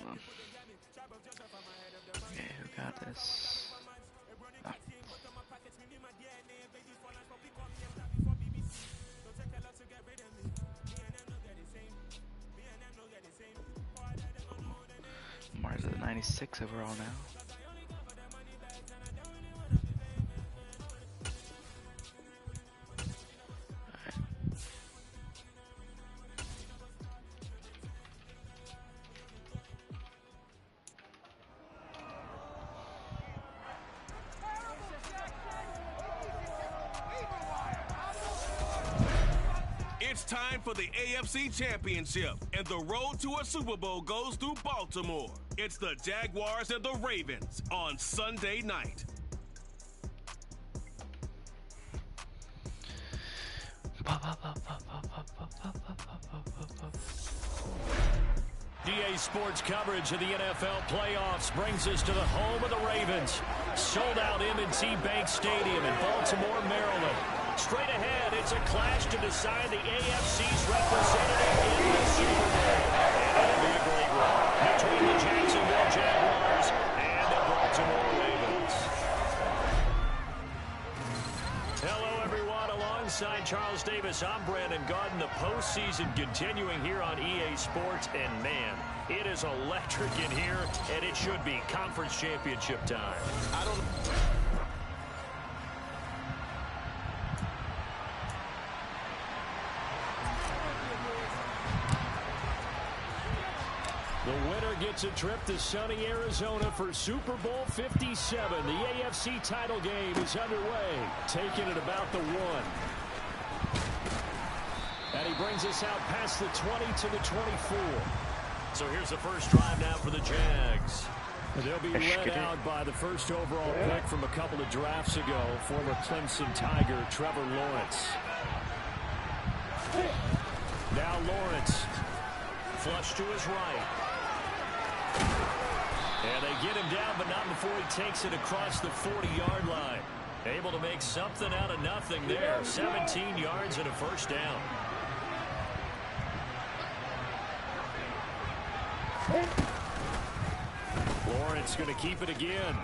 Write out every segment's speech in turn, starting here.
on. Okay, who got this? Oh. Mars at 96 overall now. It's time for the AFC Championship, and the road to a Super Bowl goes through Baltimore. It's the Jaguars and the Ravens on Sunday night. DA Sports coverage of the NFL playoffs brings us to the home of the Ravens. Sold out M&T Bank Stadium in Baltimore, Maryland. Straight ahead, it's a clash to decide the AFC's representative in the Super Bowl. And it'll be a great one between the Jacksonville Jaguars and the Baltimore Ravens. Hello, everyone. Alongside Charles Davis, I'm Brandon Gaudin. The postseason continuing here on EA Sports. And, man, it is electric in here, and it should be conference championship time. The winner gets a trip to sunny Arizona for Super Bowl 57. The AFC title game is underway, taking it about the 1. And he brings us out past the 20 to the 24. So here's the first drive now for the Jags. They'll be led out by the first overall pick from a couple of drafts ago, former Clemson Tiger Trevor Lawrence. Now Lawrence, flush to his right. And they get him down, but not before he takes it across the 40-yard line. Able to make something out of nothing there. 17 yards and a first down. Lawrence going to keep it again.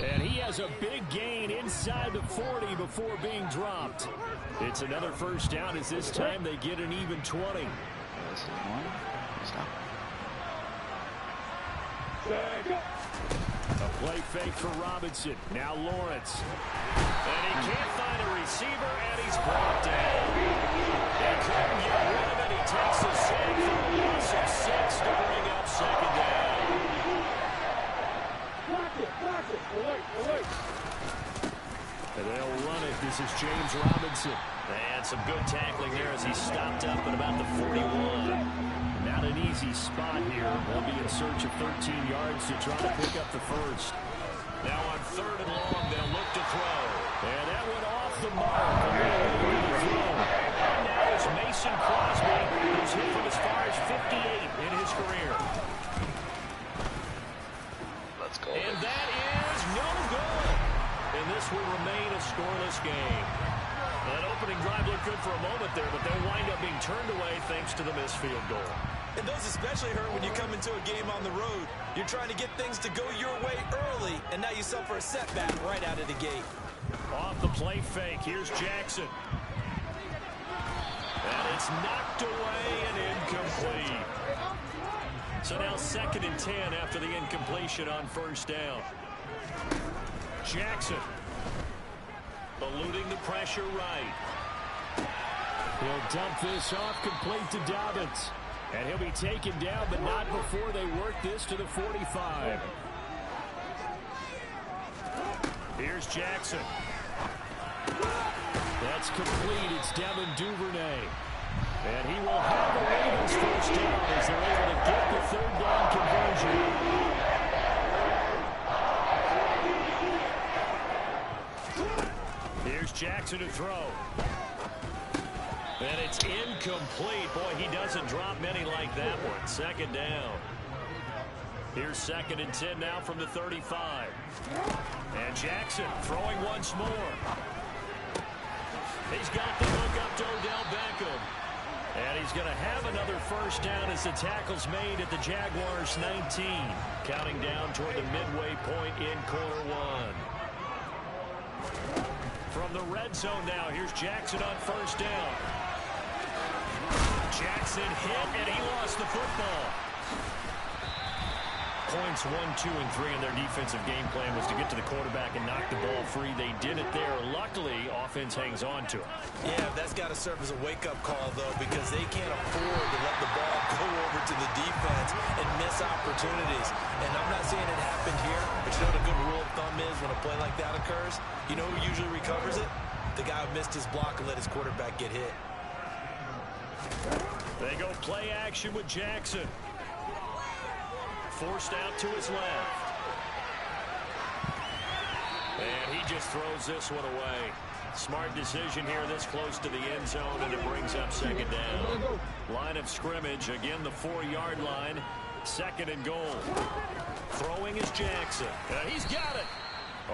And he has a big gain inside the 40 before being dropped. It's another first down as this time they get an even 20. This is one. Stop. A play fake for Robinson. Now Lawrence. And he can't find a receiver, and he's brought down. They couldn't get rid of it. He takes the sack for a loss of 6 to bring up second down. And they'll run it. This is James Robinson. And some good tackling there as he stopped up at about the 41. Not an easy spot here. They'll be in search of 13 yards to try to pick up the first. Now on 3rd and long, they'll look to throw. And that went off the mark. And now is Mason Crosby, who's hit from as far as 58 in his career. Let's go. And that is no good. And this will remain a scoreless game. That opening drive looked good for a moment there, but they'll wind up being turned away thanks to the missed field goal. And those especially hurt when you come into a game on the road. You're trying to get things to go your way early, and now you suffer a setback right out of the gate. Off the play fake, here's Jackson. And it's knocked away and incomplete. So now 2nd and 10 after the incompletion on first down. Jackson. Eluding the pressure right. He'll dump this off complete to Dobbins. And he'll be taken down, but not before they work this to the 45. Here's Jackson. That's complete. It's Devin Duvernay. And he will have the Ravens first down as they're able to get the 3rd down conversion. Here's Jackson to throw. And it's incomplete. Boy, he doesn't drop many like that one. 2nd down. Here's 2nd and 10 now from the 35. And Jackson throwing once more. He's got the hook up to Odell Beckham. And he's going to have another first down as the tackle's made at the Jaguars 19. Counting down toward the midway point in quarter one. From the red zone now, here's Jackson on first down. Jackson hit, and he lost the football. Points 1, 2, and 3 in their defensive game plan was to get to the quarterback and knock the ball free. They did it there. Luckily, offense hangs on to it. Yeah, that's got to serve as a wake-up call, though, because they can't afford to let the ball go over to the defense and miss opportunities. And I'm not saying it happened here, but you know what a good rule of thumb is when a play like that occurs? You know who usually recovers it? The guy who missed his block and let his quarterback get hit. They go play action with Jackson. Forced out to his left. And he just throws this one away. Smart decision here this close to the end zone, and it brings up second down. Line of scrimmage, again the 4-yard line. Second and goal. Throwing is Jackson. And he's got it.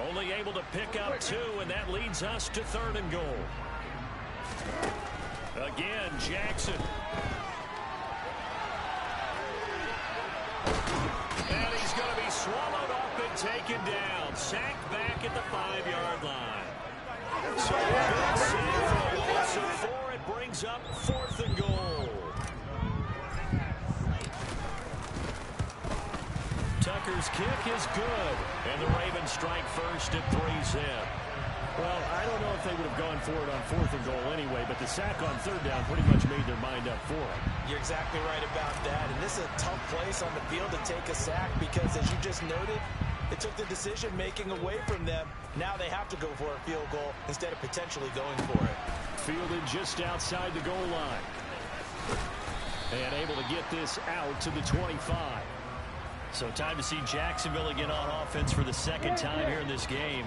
Only able to pick up 2, and that leads us to third and goal. Again, Jackson. And he's going to be swallowed up and taken down. Sacked back at the 5-yard line. So a good loss of 4. It brings up fourth and goal. Tucker's kick is good. And the Ravens strike first at 3-zip. Well, I don't know if they would have gone for it on fourth and goal anyway, but the sack on third down pretty much made their mind up for it. You're exactly right about that. And this is a tough place on the field to take a sack because, as you just noted, it took the decision-making away from them. Now they have to go for a field goal instead of potentially going for it. Fielded just outside the goal line. And able to get this out to the 25. So time to see Jacksonville again on offense for the second time here in this game.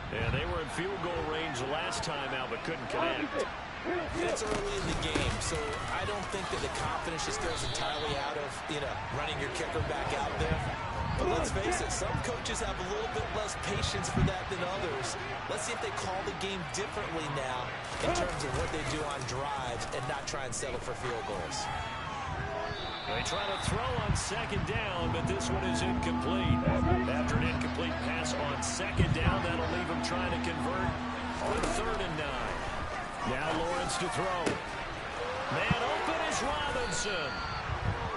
Yeah, they were in field goal range the last time out, but couldn't connect. It's early in the game, so I don't think that the confidence just goes entirely out of, running your kicker back out there. But let's face it, some coaches have a little bit less patience for that than others. Let's see if they call the game differently now in terms of what they do on drives and not try and settle for field goals. They try to throw on second down, but this one is incomplete. After an incomplete pass on second down, that'll leave them trying to convert on third and 9. Now Lawrence to throw. Man open is Robinson.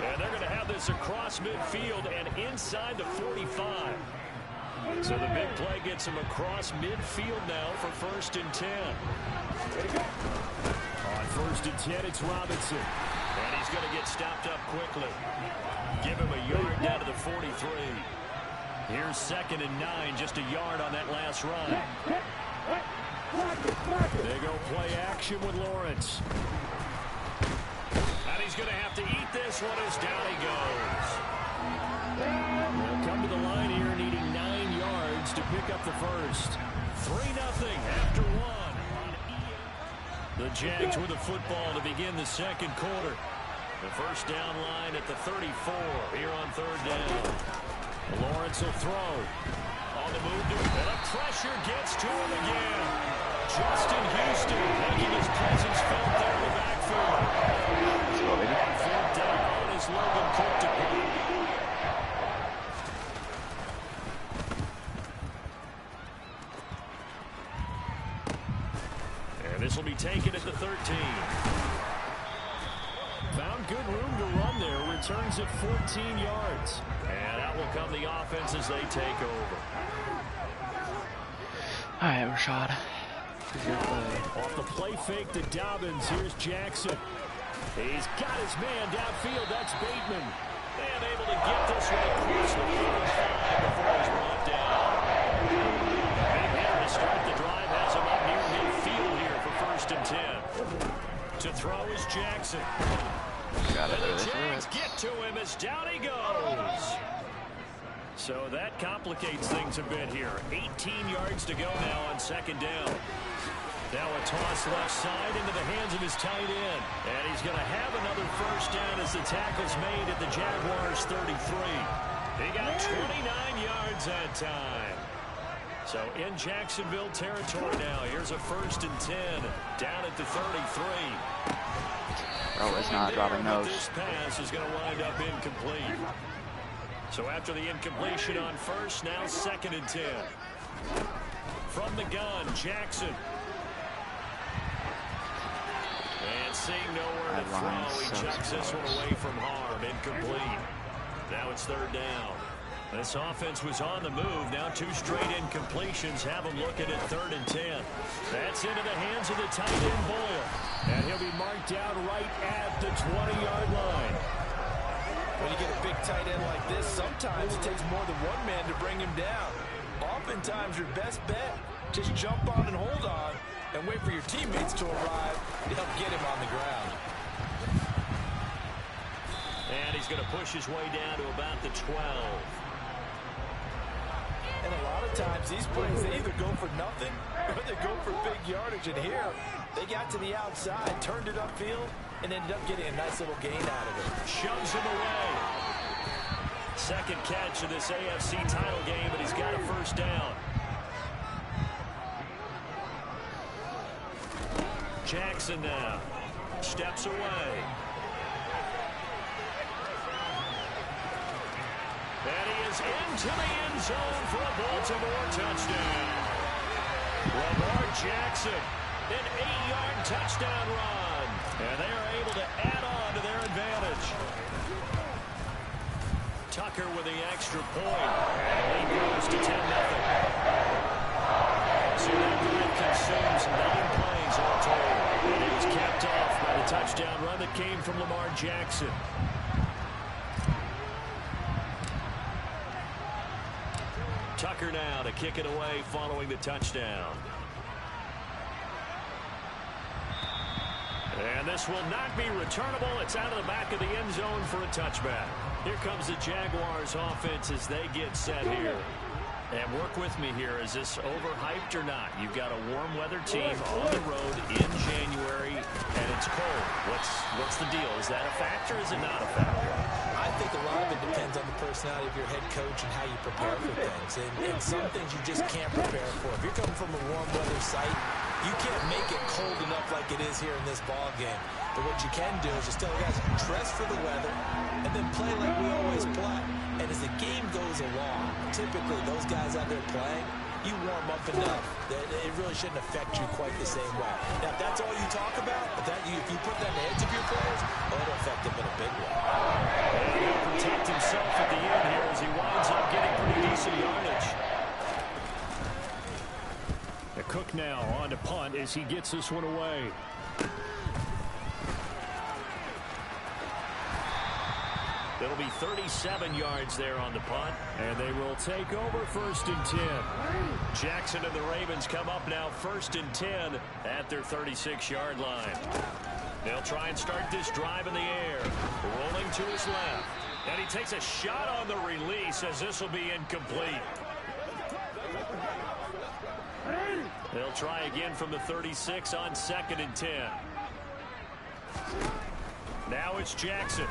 And they're going to have this across midfield and inside the 45. So the big play gets him across midfield now for first and 10. On first and 10, it's Robinson. And he's going to get stopped up quickly. Give him a yard down to the 43. Here's second and 9, just a yard on that last run. They go play action with Lawrence. And he's going to have to eat this one as down he goes. They'll come to the line here needing 9 yards to pick up the first. 3-0 after 1. The Jags with the football to begin the second quarter. The first down line at the 34 here on third down. Lawrence will throw. On the move, and the pressure gets to him again. Justin Houston making his presence felt there in the backfield. Third down is Logan Cook to punt. This will be taken at the 13. Found good room to run there. Returns at 14 yards. And out will come the offense as they take over. All right, Rashad. Off the play fake to Dobbins. Here's Jackson. He's got his man downfield. That's Bateman. And able to get this one across the 45 before he's brought down. Big hitter to start the drive. Has him up near midfield here for first and 10. To throw is Jackson. And the Jags get to him as down he goes. So that complicates things a bit here. 18 yards to go now on second down. Now a toss left side into the hands of his tight end. And he's going to have another first down as the tackle's made at the Jaguars 33. He got 29 yards that time. So in Jacksonville territory now. Here's a first and 10 down at the 33. Bro, it's not dropping those. This pass is going to wind up incomplete. So after the incompletion on first, now 2nd and 10. From the gun, Jackson. And seeing nowhere to throw, he chucks this one away from harm. Incomplete. Now it's 3rd down. This offense was on the move. Now 2 straight incompletions have them looking at 3rd and 10. That's into the hands of the tight end, Boyle. And he'll be marked out right at the 20-yard line. When you get a big tight end like this, sometimes it takes more than one man to bring him down. Oftentimes, your best bet, just jump on and hold on and wait for your teammates to arrive to help get him on the ground. And he's going to push his way down to about the 12. And a lot of times, these plays, they either go for nothing or they go for big yardage. And here, they got to the outside, turned it upfield, and ended up getting a nice little gain out of it. Shoves him away. 2nd catch of this AFC title game, and he's got a 1st down. Jackson now steps away. And he is into the end zone for a Baltimore touchdown. Lamar Jackson, an 8-yard touchdown run. And they are able to add on to their advantage. Tucker with the extra point. And the lead goes to 10-0. So that drive consumes 9 plays all total. And it was capped off by the touchdown run that came from Lamar Jackson. Tucker now to kick it away following the touchdown. And this will not be returnable. It's out of the back of the end zone for a touchback. Here comes the Jaguars offense as they get set here. And work with me here. Is this overhyped or not? You've got a warm weather team on the road in January, and it's cold. What's the deal? Is that a factor or is it not a factor? I think a lot of it depends on the personality of your head coach and how you prepare for things. And some things you just can't prepare for. If you're coming from a warm weather site, you can't make it cold enough like it is here in this ball game. But what you can do is just tell the guys, dress for the weather, and then play like we always play. And as the game goes along, typically those guys out there playing, you warm up enough that it really shouldn't affect you quite the same way. Now, if that's all you talk about, if you put that in the heads of your players, it'll affect them in a big way. And he'll protect himself at the end here as he winds up getting pretty decent yardage. Cook now on to punt as he gets this one away. It'll be 37 yards there on the punt, and they will take over 1st and 10. Jackson and the Ravens come up now 1st and 10 at their 36-yard line. They'll try and start this drive in the air. Rolling to his left. And he takes a shot on the release as this will be incomplete. They'll try again from the 36 on 2nd and 10. Now it's Jackson.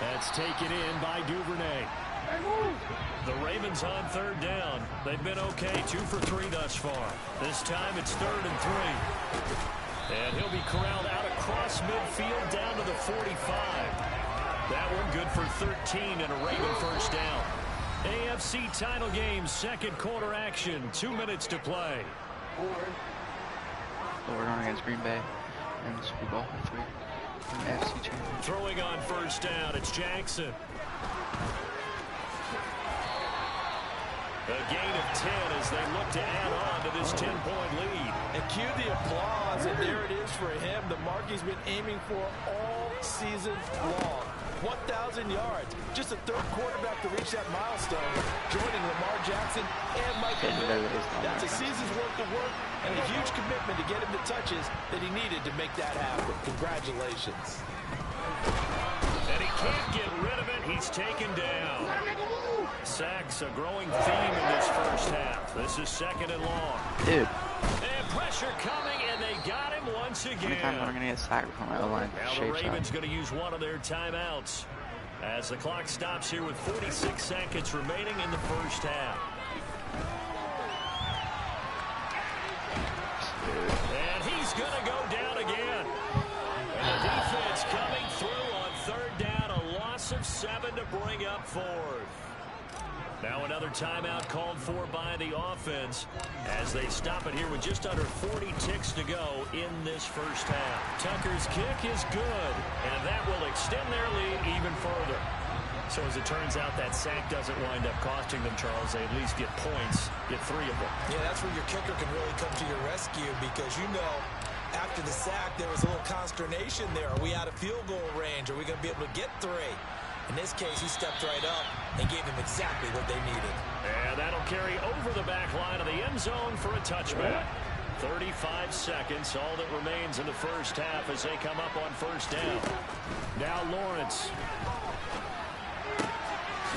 That's taken in by Duvernay. The Ravens on 3rd down. They've been okay, 2 for 3 thus far. This time it's 3rd and 3. And he'll be corralled out across midfield down to the 45. That one good for 13 and a Raven 1st down. AFC title game, 2nd quarter action, 2 minutes to play. We're going against Green Bay in the Super Bowl, hopefully. AFC champion. Throwing on 1st down, it's Jackson. A gain of 10 as they look to add on to this 10-point lead. And cue the applause, and there it is for him. The mark he's been aiming for all season long. 1,000 yards. Just the 3rd quarterback to reach that milestone, joining Lamar Jackson and Michael Miller. That's a season's worth of work and a huge commitment to get him the touches that he needed to make that happen. Congratulations. And he can't get rid of it. He's taken down. Sacks, a growing theme in this 1st half. This is 2nd and long. Dude. And pressure coming, and they got him once again. Anytime I'm going to get sacked from my O-line. Now the Ravens going to use one of their timeouts as the clock stops here with 46 seconds remaining in the 1st half. And he's going to go down again. up fourth. Now another timeout called for by the offense as they stop it here with just under 40 ticks to go in this first half. Tucker's kick is good, and that will extend their lead even further. So as it turns out, that sack doesn't wind up costing them, Charles. They at least get points, get 3 of them. Yeah, that's where your kicker can really come to your rescue because, you know, after the sack, there was a little consternation there. Are we out of field goal range? Are we going to be able to get 3? In this case, he stepped right up and gave them exactly what they needed. And that'll carry over the back line of the end zone for a touchback. 35 seconds, all that remains in the first half as they come up on first down. Now Lawrence.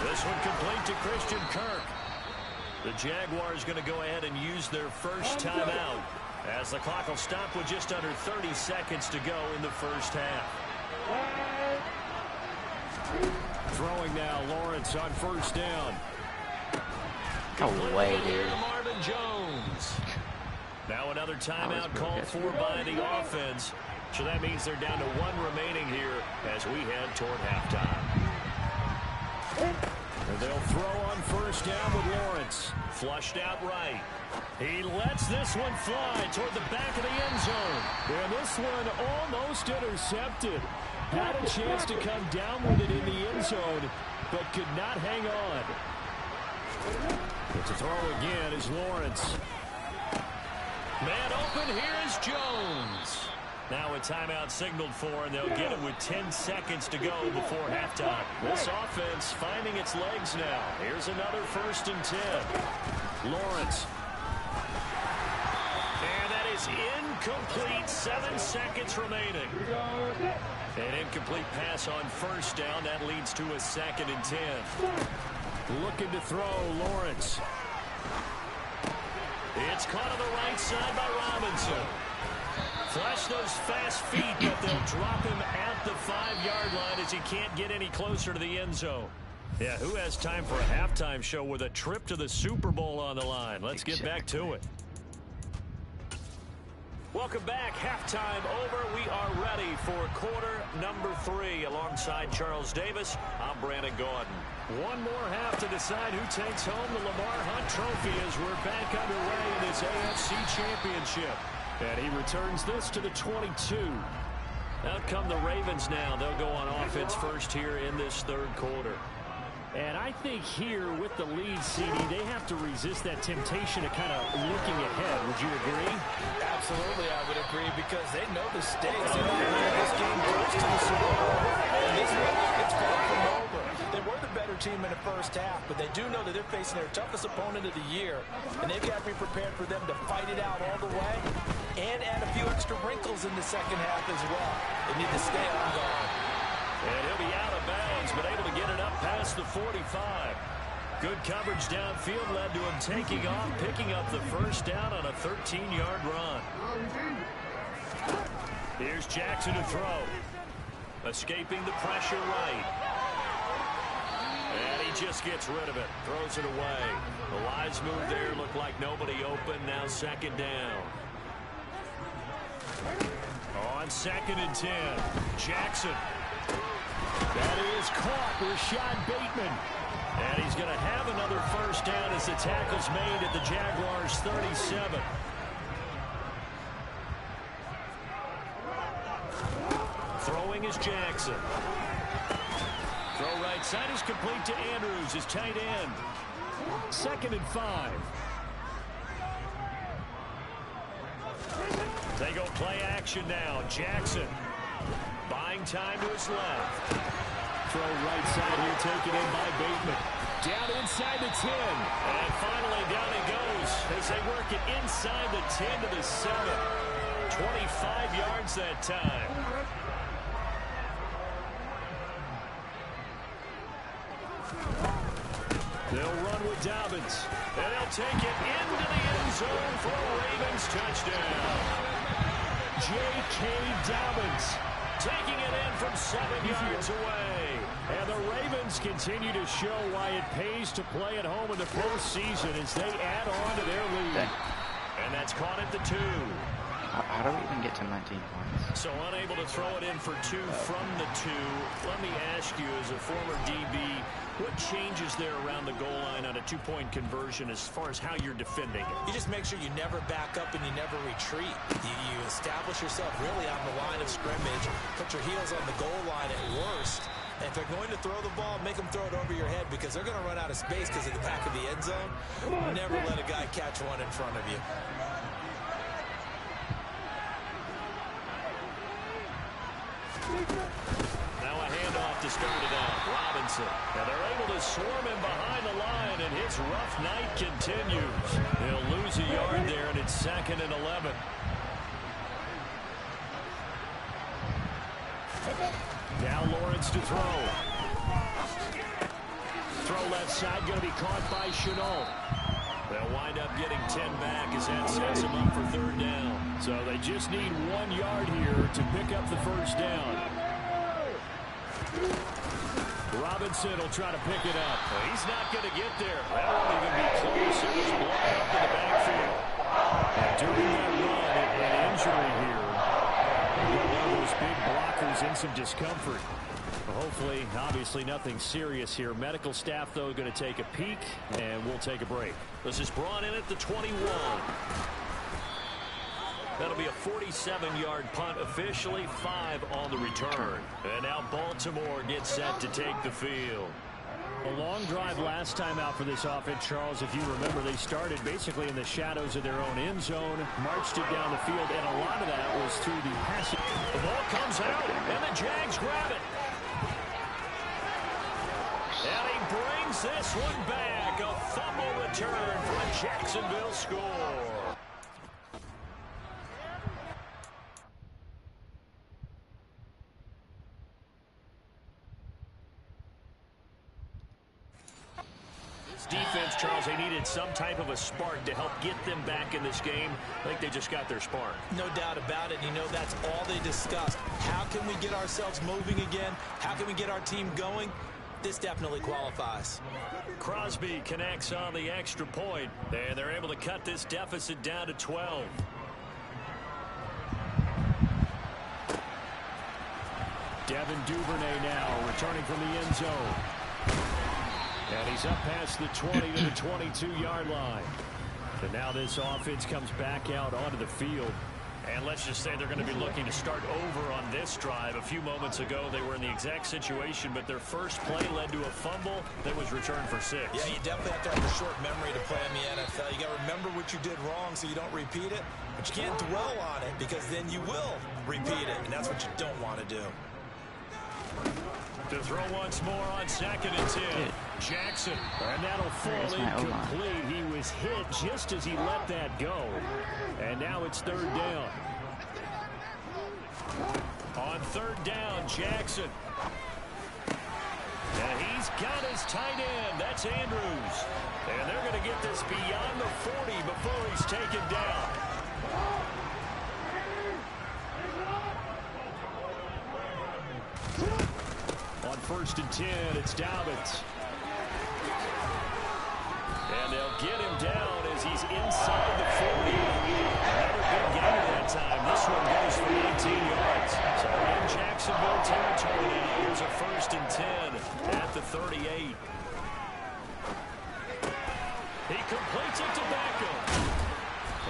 This one complete to Christian Kirk. The Jaguars going to go ahead and use their first timeout as the clock will stop with just under 30 seconds to go in the first half. Throwing now, Lawrence on first down. No way, dude. Marvin Jones. Now another timeout called for by the offense. So that means they're down to 1 remaining here as we head toward halftime. And they'll throw on first down with Lawrence. Flushed out right. He lets this one fly toward the back of the end zone. And this one almost intercepted. Had a chance to come down with it in the end zone, but could not hang on. But to throw again is Lawrence. Man open, here is Jones. Now a timeout signaled for, and they'll get it with 10 seconds to go before halftime. This offense finding its legs now. Here's another 1st and 10. Lawrence. And that is incomplete. 7 seconds remaining. An incomplete pass on first down. That leads to a 2nd and 10. Looking to throw, Lawrence. It's caught on the right side by Robinson. Flash those fast feet, but they'll drop him at the 5-yard line as he can't get any closer to the end zone. Yeah, who has time for a halftime show with a trip to the Super Bowl on the line? Let's get back to it. Welcome back. Halftime over. We are ready for quarter number 3. Alongside Charles Davis, I'm Brandon Gordon. One more half to decide who takes home the Lamar Hunt Trophy as we're back underway in this AFC Championship. And he returns this to the 22. Out come the Ravens now. They'll go on offense first here in this 3rd quarter. And I think here with the lead, CD, they have to resist that temptation of kind of looking ahead. Would you agree? Absolutely, I would agree because they know the stakes. They know this game goes to the Super Bowl. And this one, it's far from over. They were the better team in the first half, but they do know that they're facing their toughest opponent of the year, and they've got to be prepared for them to fight it out all the way and add a few extra wrinkles in the second half as well. They need to stay on guard. And he'll be out of bounds, but able to get it up past the 45. Good coverage downfield led to him taking off, picking up the first down on a 13-yard run. Here's Jackson to throw. Escaping the pressure right. And he just gets rid of it. Throws it away. The wise move there. Looked like nobody open. Now 2nd down. On 2nd and 10. Jackson. That is caught. Rashad Bateman. And he's going to have another first down as the tackle's made at the Jaguars' 37. Throwing is Jackson. Throw right side is complete to Andrews, his tight end. 2nd and 5. They go play action now. Jackson buying time to his left. Throw right side here, taken in by Bateman. Down inside the 10. And finally down he goes as they work it inside the 10 to the 7. 25 yards that time. They'll run with Dobbins. And they'll take it into the end zone for a Ravens touchdown. J.K. Dobbins taking it in from 7 yards away. And the Ravens continue to show why it pays to play at home in the postseason as they add on to their lead. And that's caught at the 2. How do we even get to 19 points? So unable to throw it in for 2 from the 2. Let me ask you, as a former DB, what changes there around the goal line on a 2-point conversion as far as how you're defending it? You just make sure you never back up and you never retreat. You establish yourself really on the line of scrimmage, put your heels on the goal line at worst. And if they're going to throw the ball, make them throw it over your head because they're going to run out of space because of the back of the end zone. Never let a guy catch one in front of you. Now a handoff to start it out. Robinson. And they're able to swarm him behind the line, and his rough night continues. He'll lose a yard there, and it's 2nd and 11. Now Lawrence to throw. Throw left side, going to be caught by Chenault. They'll wind up getting 10 back as that sets them up for 3rd down. So they just need 1 yard here to pick up the 1st down. Robinson will try to pick it up. Well, he's not going to get there. That won't even be close. It was blown up in the backfield. And during that run, an injury here. One of those big blockers in some discomfort. Hopefully, obviously, nothing serious here. Medical staff, though, going to take a peek, and we'll take a break. This is brought in at the 21. That'll be a 47-yard punt, officially 5 on the return. And now Baltimore gets set to take the field. A long drive last time out for this offense, Charles. If you remember, they started basically in the shadows of their own end zone, marched it down the field, and a lot of that was through the passing. The ball comes out, and the Jags grab it. And he brings this one back. A fumble return for a Jacksonville score. Defense, Charles, they needed some type of a spark to help get them back in this game. I think they just got their spark. No doubt about it. You know, that's all they discussed. How can we get ourselves moving again? How can we get our team going? This definitely qualifies. Crosby connects on the extra point, and they're able to cut this deficit down to 12. Devin Duvernay now returning from the end zone. And he's up past the 20 to the 22-yard line. And now this offense comes back out onto the field. And let's just say they're going to be looking to start over on this drive. A few moments ago, they were in the exact situation, but their first play led to a fumble that was returned for 6. Yeah, you definitely have to have a short memory to play in the NFL. You got to remember what you did wrong so you don't repeat it. But you can't dwell on it because then you will repeat it, and that's what you don't want to do. To throw once more on 2nd and 10. Jackson, and that'll fall incomplete. He was hit just as he let that go. And now it's 3rd down. On 3rd down, Jackson. And he's got his tight end. That's Andrews. And they're going to get this beyond the 40 before he's taken down. On 1st and 10, it's Dobbins. And they'll get him down as he's inside the 40. Another big gainer that time. This one goes for 18 yards. So in Jacksonville territory now, here's a 1st and 10 at the 38. He completes it to Beckham.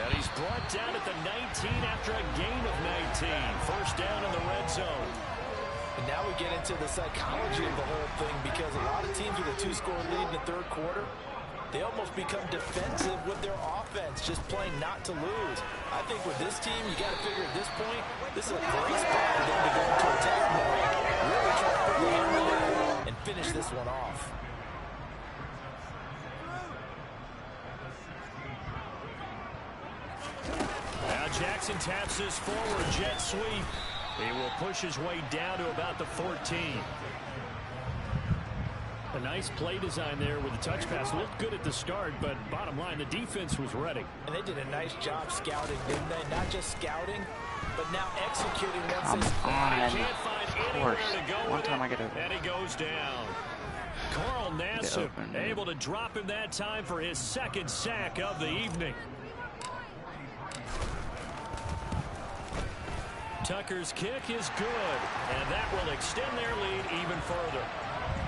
And he's brought down at the 19 after a gain of 19. 1st down in the red zone. And now we get into the psychology of the whole thing because a lot of teams with a 2-score lead in the 3rd quarter, they almost become defensive with their offense, just playing not to lose. I think with this team, you got to figure at this point, this is a great spot for them to go into attack mode, really try to put the hammer down and finish this one off. Now Jackson taps this forward jet sweep. He will push his way down to about the 14. A nice play design there with the touch pass. Looked good at the start, but bottom line, the defense was ready. And they did a nice job scouting, didn't they? Not just scouting, but now executing once they Come He can't find anywhere to go One with time it, I get open. and he goes down. Carl Nassib able to drop him that time for his 2nd sack of the evening. Tucker's kick is good, and that will extend their lead even further.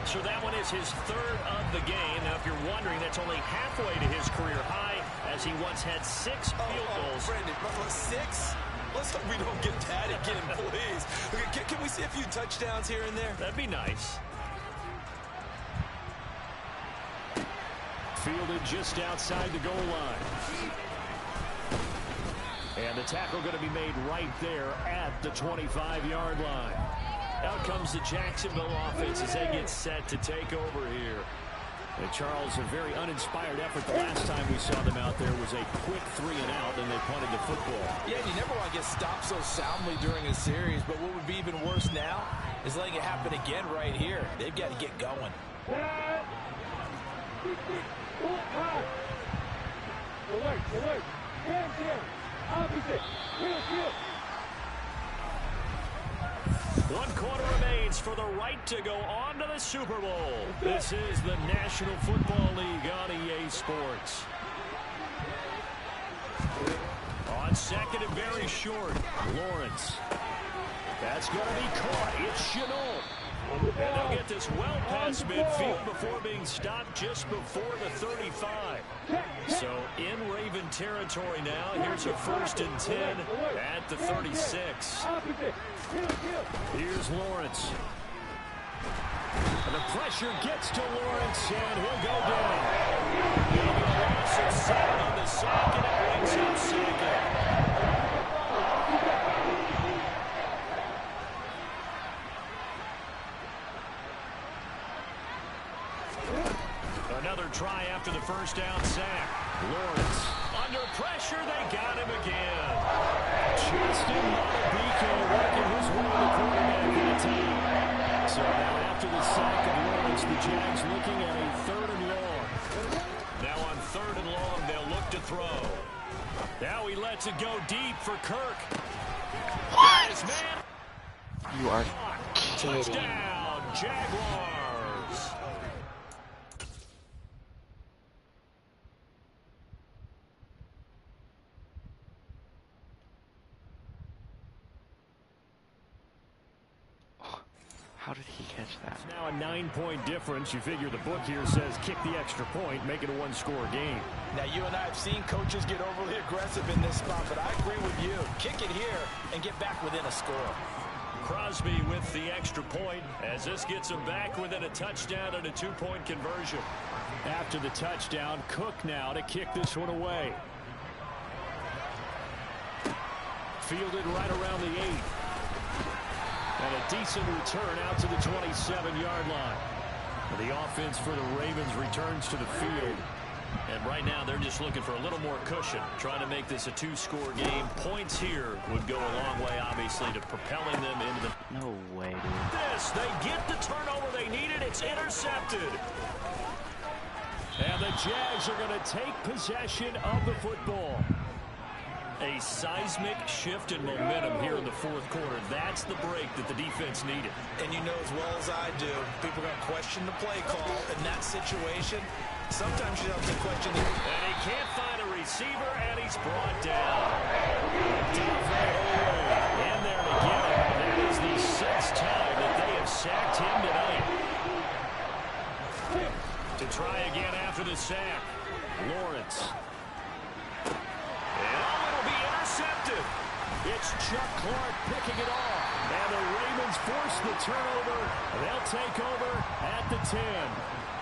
So that one is his third of the game. Now, if you're wondering, that's only halfway to his career high, as he once had 6 field goals. Brandon, 6? Let's hope we don't get that again, please. Okay, can we see a few touchdowns here and there? That'd be nice. Fielded just outside the goal line. And the tackle going to be made right there at the 25-yard line. Out comes the Jacksonville offense as they get set to take over here. And Charles, a very uninspired effort. The last time we saw them out there was a quick 3 and out, and they punted the football. Yeah, you never want to get stopped so soundly during a series, but what would be even worse now is letting it happen again right here. They've got to get going. One quarter remains for the right to go on to the Super Bowl. This is the National Football League on EA Sports. On second and very short, Lawrence. That's going to be caught. It's Chenault. And they'll get this well past midfield before being stopped just before the 35. So in Raven territory now. Here's a 1st and 10 at the 36. Here's Lawrence. And the pressure gets to Lawrence, and he'll go down. He'll be a loss of 7 on the sack, and it brings him second. Another try after the first down sack. Lawrence under pressure. They got him again. Justin Matabike working his way to the quarterback that time. So now after the sack of Lawrence, the Jags looking at a 3rd and long. Now on 3rd and long, they'll look to throw. Now he lets it go deep for Kirk. What? Man. You are kidding. Touchdown, Jaguars. How did he catch that? It's now a 9-point difference. You figure the book here says kick the extra point, make it a 1-score game. Now, you and I have seen coaches get overly aggressive in this spot, but I agree with you. Kick it here and get back within a score. Crosby with the extra point as this gets him back within a touchdown and a 2-point conversion. After the touchdown, Cook now to kick this one away. Fielded right around the 8. And a decent return out to the 27-yard line. The offense for the Ravens returns to the field. And right now they're just looking for a little more cushion, trying to make this a 2-score game. Points here would go a long way, obviously, to propelling them into the... No way, dude. They get the turnover they needed. It's intercepted. And the Jags are going to take possession of the football. A seismic shift in momentum here in the 4th quarter. That's the break that the defense needed. And you know as well as I do, people are going to question the play call in that situation. Sometimes you don't have to question the... And he can't find a receiver, and he's brought down. In there to get him. That is the 6th time that they have sacked him tonight. To try again after the sack. Lawrence. Intercepted. It's Chuck Clark picking it off. And the Ravens force the turnover. They'll take over at the 10.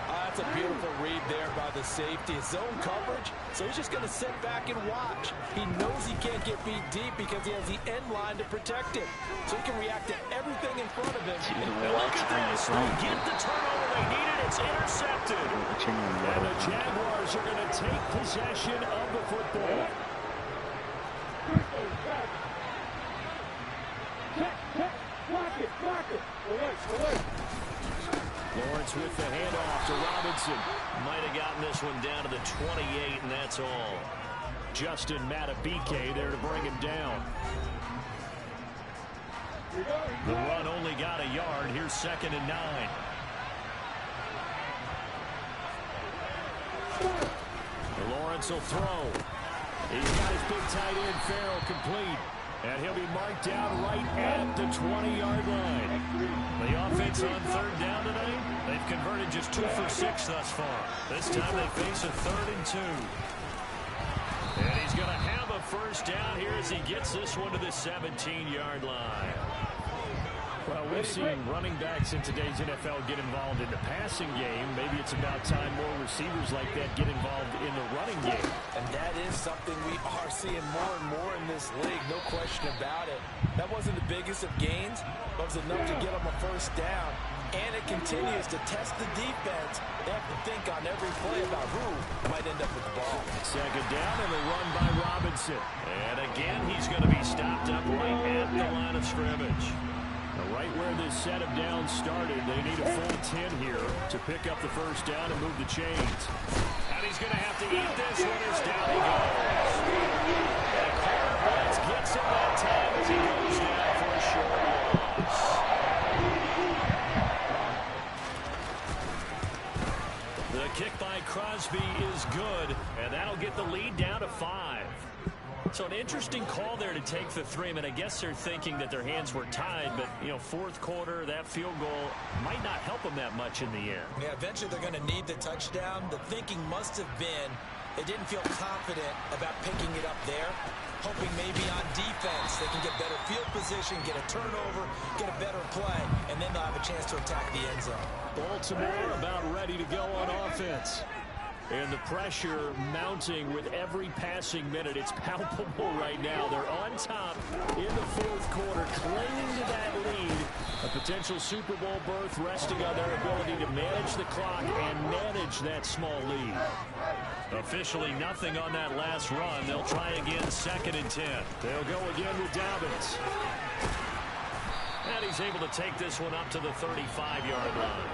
That's a beautiful read there by the safety. His zone coverage, so he's just going to sit back and watch. He knows he can't get beat deep because he has the end line to protect it. So he can react to everything in front of him. And look at this. They get the turnover they needed. It's intercepted. And the Jaguars are going to take possession of the football. Lawrence with the handoff to Robinson. Might have gotten this one down to the 28, and that's all. Justin Matabike there to bring him down. The run only got a yard. Here's 2nd and 9. Lawrence will throw. He's got his big tight end, Farrell, complete. And he'll be marked down right at the 20-yard line. The offense on third down tonight, they've converted just 2 for 6 thus far. This time they face a 3rd and 2. And he's going to have a first down here as he gets this one to the 17-yard line. Well, we've seen running backs in today's NFL get involved in the passing game. Maybe it's about time more receivers like that get involved in the running game. And that is something we are seeing more and more in this league, no question about it. That wasn't the biggest of gains, but it was enough to get them a first down. And it continues to test the defense. They have to think on every play about who might end up with the ball. Second down and a run by Robinson. And again, he's going to be stopped up right at the line of scrimmage. Right where this set of downs started, they need a full 10 here to pick up the first down and move the chains. And he's going to have to eat this one as down he goes. And Carter Wentz gets him that time as he goes down for a short loss. The kick by Crosby is good, and that'll get the lead down to 5. So an interesting call there to take the 3. I mean, I guess they're thinking that their hands were tied, but, you know, fourth quarter, that field goal might not help them that much in the end. Yeah, eventually they're going to need the touchdown. The thinking must have been they didn't feel confident about picking it up there, hoping maybe on defense they can get better field position, get a turnover, get a better play, and then they'll have a chance to attack the end zone. Baltimore about ready to go on offense. And the pressure mounting with every passing minute. It's palpable right now. They're on top in the fourth quarter, clinging to that lead. A potential Super Bowl berth resting on their ability to manage the clock and manage that small lead. Officially nothing on that last run. They'll try again, 2nd and 10. They'll go again with Dobbins. And he's able to take this one up to the 35-yard line.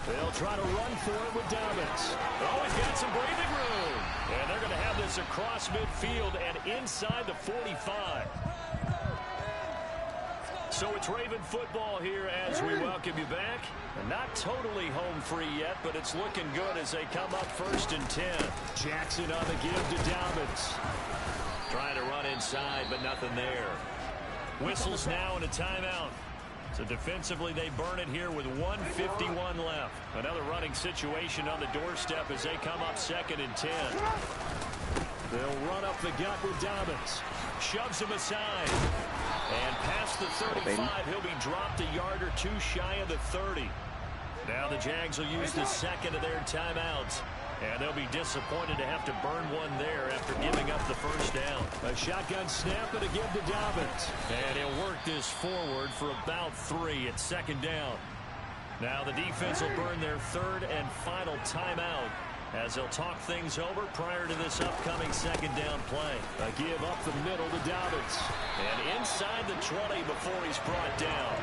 They'll try to run for it with Dobbins. Oh, he's got some breathing room. And they're going to have this across midfield and inside the 45. So it's Raven football here as we welcome you back. And not totally home free yet, but it's looking good as they come up 1st and 10. Jackson on the give to Dobbins. Trying to run inside, but nothing there. Whistles now and a timeout. So defensively, they burn it here with 1:51 left. Another running situation on the doorstep as they come up 2nd and 10. They'll run up the gut with Dobbins. Shoves him aside. And past the 35, he'll be dropped a yard or 2 shy of the 30. Now the Jags will use the 2nd of their timeouts. And they'll be disappointed to have to burn one there after giving up the first down. A shotgun snap and a give to Dobbins. And he'll work this forward for about 3 at 2nd down. Now the defense will burn their 3rd and final timeout as they'll talk things over prior to this upcoming 2nd down play. A give up the middle to Dobbins. And inside the 20 before he's brought down.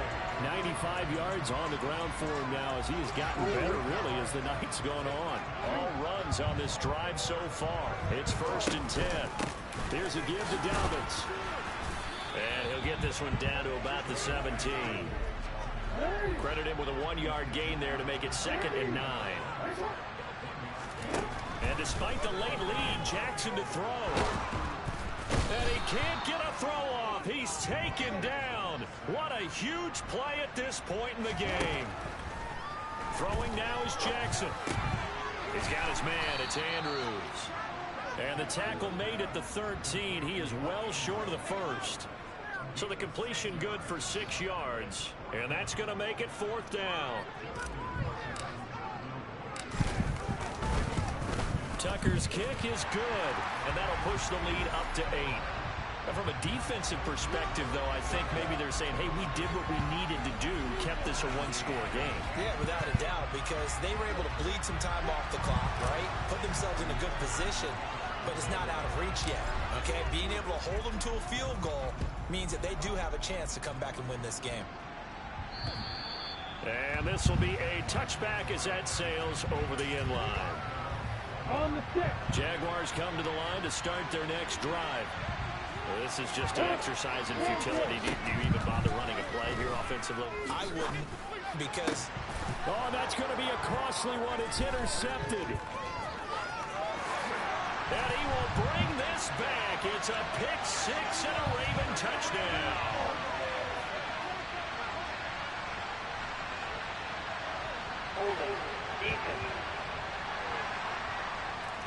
95 yards on the ground for him now as he has gotten better, really, as the night's gone on. All runs on this drive so far. It's 1st and 10. Here's a give to Dobbins. And he'll get this one down to about the 17. Credit him with a 1-yard gain there to make it 2nd and 9. And despite the late lead, Jackson to throw. And he can't get a throw off. He's taken down. What a huge play at this point in the game. Throwing now is Jackson. He's got his man. It's Andrews. And the tackle made at the 13. He is well short of the 1st. So the completion good for 6 yards. And that's going to make it 4th down. Tucker's kick is good, and that'll push the lead up to 8. Now, from a defensive perspective, though, I think maybe they're saying, hey, we did what we needed to do, kept this a 1-score game. Yeah, without a doubt, because they were able to bleed some time off the clock, right? Put themselves in a good position, but it's not out of reach yet, okay? Being able to hold them to a field goal means that they do have a chance to come back and win this game. And this will be a touchback as that sails over the end line. On the stick. Jaguars come to the line to start their next drive. Well, this is just an exercise in futility. Do you even bother running a play here offensively? I wouldn't, because... Oh, that's going to be a costly one. It's intercepted. And he will bring this Looks back. It's a pick six and a Raven touchdown.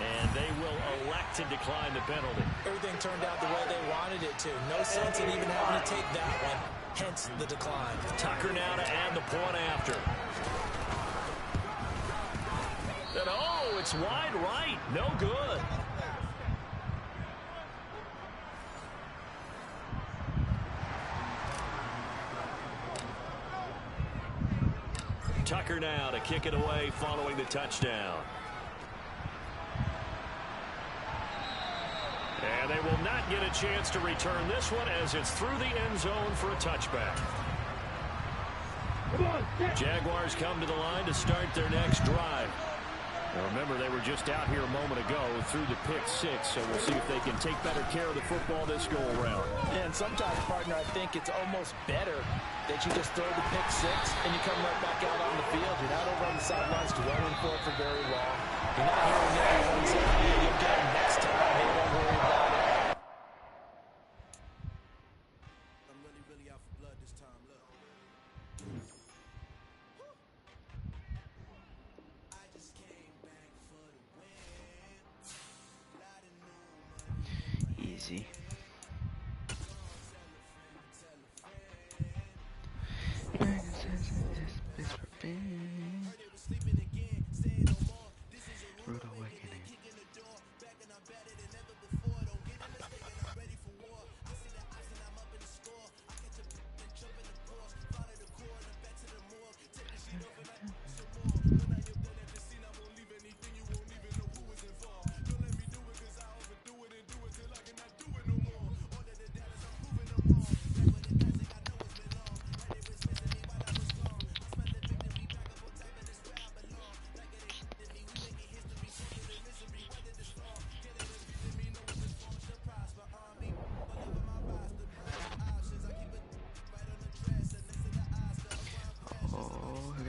And they will elect to decline the penalty. Everything turned out the way they wanted it to. No sense in even having to take that one. Hence the decline. Tucker now to add the point after. And oh, it's wide right. No good. Tucker now to kick it away following the touchdown. And they will not get a chance to return this one as it's through the end zone for a touchback. Jaguars come to the line to start their next drive. Now remember, they were just out here a moment ago through the pick six, so we'll see if they can take better care of the football this go-around. Yeah, and sometimes, partner, I think it's almost better that you just throw the pick six and you come right back out on the field. You're not over on the sidelines dwelling for it for very long. You're not hearing everyone say, hey, you'll get him next time. Hey, don't worry about it. I'm really out for blood this time. Look. Easy. Rude awakening.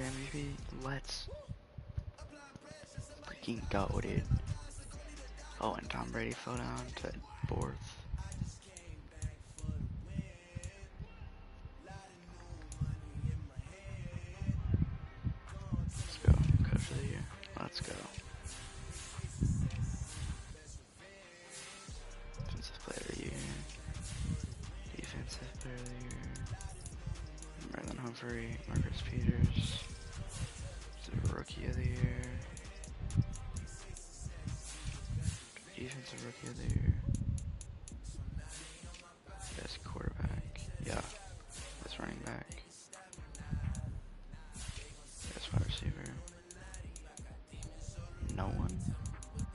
MVP, let's freaking go, dude. Oh, and Tom Brady fell down to fourth. Let's go, coach of the year. Let's go. Defensive player of the year. Defensive player of the year. Marlon Humphrey, Marcus Peters. The rookie of the year. Defensive rookie of the year. Best quarterback. Yeah. Best running back. Best wide receiver. No one.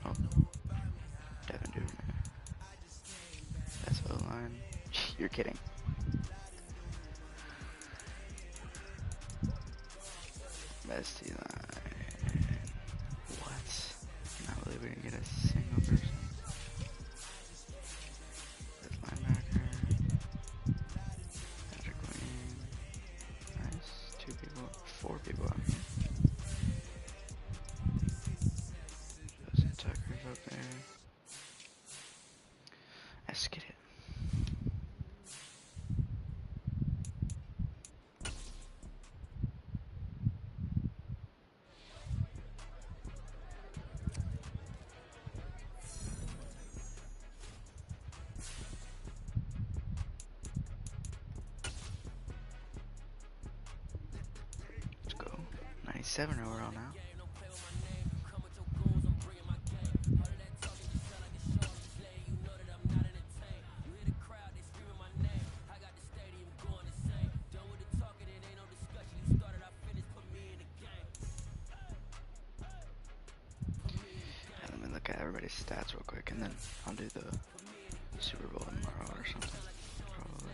Oh. Devin Duvernay. Best O-line. You're kidding. Best D-line. What? Not believe we didn't get a single person. Best linebacker. Patrick Wayne. Nice. 2 people. 4 people out here. Justin Tucker's up there. Let's get it. Let's go. 97 overall now. Let me look at everybody's stats real quick, and then I'll do the Super Bowl tomorrow or something. Probably.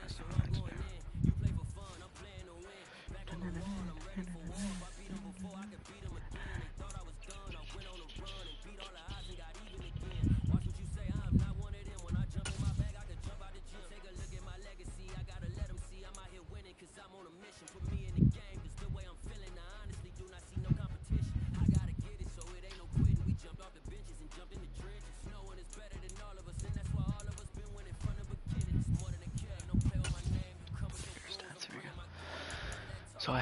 That's not what I do. So I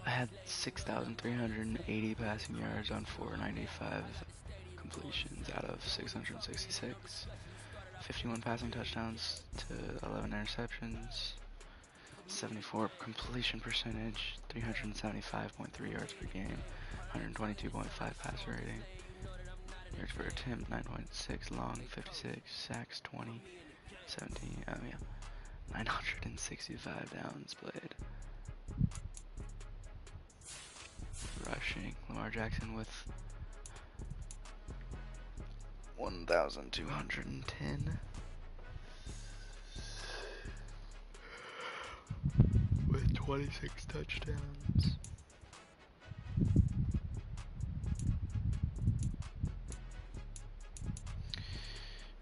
had 6,380 passing yards on 495 completions out of 666. 51 passing touchdowns to 11 interceptions. 74 completion percentage. 375.3 yards per game. 122.5 passer rating. Yards per attempt 9.6 long. 56 sacks 20. 17. 965 downs played. Rushing, Lamar Jackson with 1,210 with 26 touchdowns.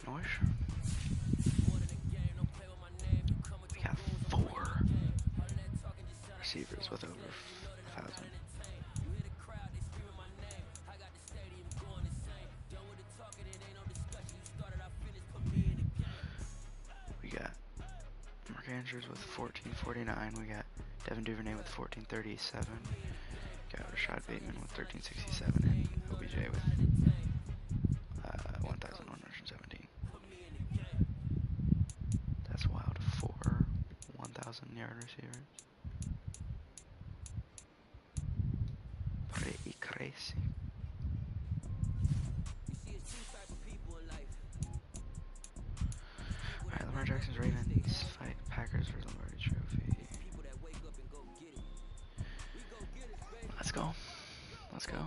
Noise. We got 4 receivers with over 1,000. We got Mark Andrews with 1449. We got Devin Duvernay with 1437. Got Rashad Bateman with 1367 and OBJ with 1,117. That's wild. 4 1,000-yard receivers. Pretty crazy. Alright, Lamar Jackson's Ravens fight Packers for the Lombardi Trophy. Let's go. Let's go.